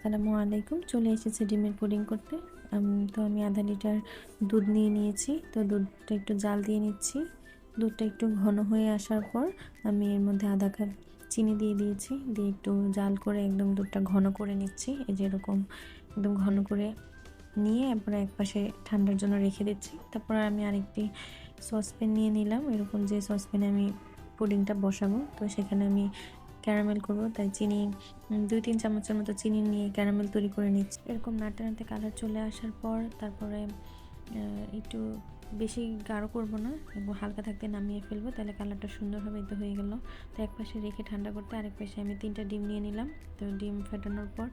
আসসালামু আলাইকুম। চলে এসেছি ডিমের পুডিং করতে। তো আমি আধা লিটার দুধ নিয়ে নিয়েছি। তো দুধটা একটু জাল দিয়ে নিচ্ছি। দুধটা একটু ঘন হয়ে আসার পর আমি এর মধ্যে আধা কাপ চিনি দিয়ে দিয়েছি। দিয়ে একটু জাল করে একদম দুধটা ঘন করে নিচ্ছি। এই যে এরকম একদম ঘন করে নিয়ে এরপরে একপাশে ঠান্ডার জন্য রেখে দিচ্ছি। তারপর আমি আরেকটি সসপ্যান নিয়ে নিলাম। এরকম যে সসপ্যানে আমি পুডিংটা বসাবো, তো সেখানে আমি ক্যারামেল করব, তাই চিনি 2-3 চামচের মতো চিনি নিয়ে ক্যারামেল তৈরি করে নিচ্ছি। এরকম নাড়তে নাড়তে কালার চলে আসার পর তারপরে একটু বেশি গাঢ় করব না এবং হালকা থাকতে নামিয়ে ফেলবো, তাহলে কালারটা সুন্দর হবে। তো হয়ে গেল। তো এক পাশে রেখে ঠান্ডা করতে আরেক পাশে আমি 3টা ডিম নিয়ে নিলাম। তো ডিম ফেটানোর পর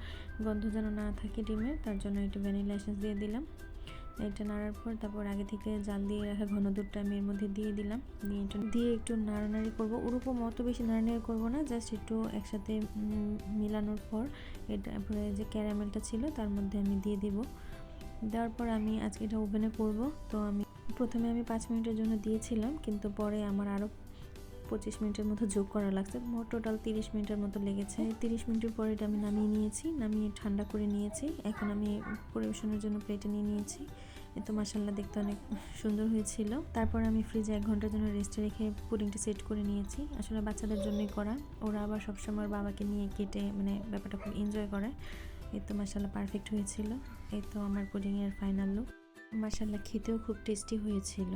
গন্ধ যেন না থাকে ডিমের, তার জন্য একটু ভ্যানিলা এসেন্স দিয়ে দিলাম। এটা নাড়ার পর তারপর আগে থেকে জাল দিয়ে রাখা ঘন দুধটা আমি এর মধ্যে দিয়ে দিলাম। দিয়ে একটু নাড়ানাড়ি করব। ওরকম অত বেশি নাড়ানাড়ি করব না, জাস্ট একটু একসাথে মিলানোর পর তারপরে যে ক্যারামেলটা ছিল তার মধ্যে আমি দিয়ে দিব। দেওয়ার পর আমি আজকে এটা ওভেনে করব। তো আমি প্রথমে 5 মিনিটের জন্য দিয়েছিলাম, কিন্তু পরে আমার আরও 25 মিনিটের মতো যোগ করা লাগছে। মোট টোটাল 30 মিনিটের মতো লেগেছে। 30 মিনিটের পরে এটা আমি নামিয়ে নিয়েছি, নামিয়ে ঠান্ডা করে নিয়েছি। এখন আমি পরিবেশনের জন্য প্লেটে নিয়ে নিয়েছি। এ তো মাশাআল্লাহ দেখতে অনেক সুন্দর হয়েছিল। তারপর আমি ফ্রিজে 1 ঘন্টার জন্য রেস্টে রেখে পুডিংটা সেট করে নিয়েছি। আসলে বাচ্চাদের জন্যই করা, ওরা আবার সবসময় ওর বাবাকে নিয়ে কেটে ব্যাপারটা খুব এনজয় করে। এই তো মাশাআল্লাহ পারফেক্ট হয়েছিল। এই তো আমার পুডিংয়ের ফাইনাল লুক। মাশাআল্লাহ খেতেও খুব টেস্টি হয়েছিল।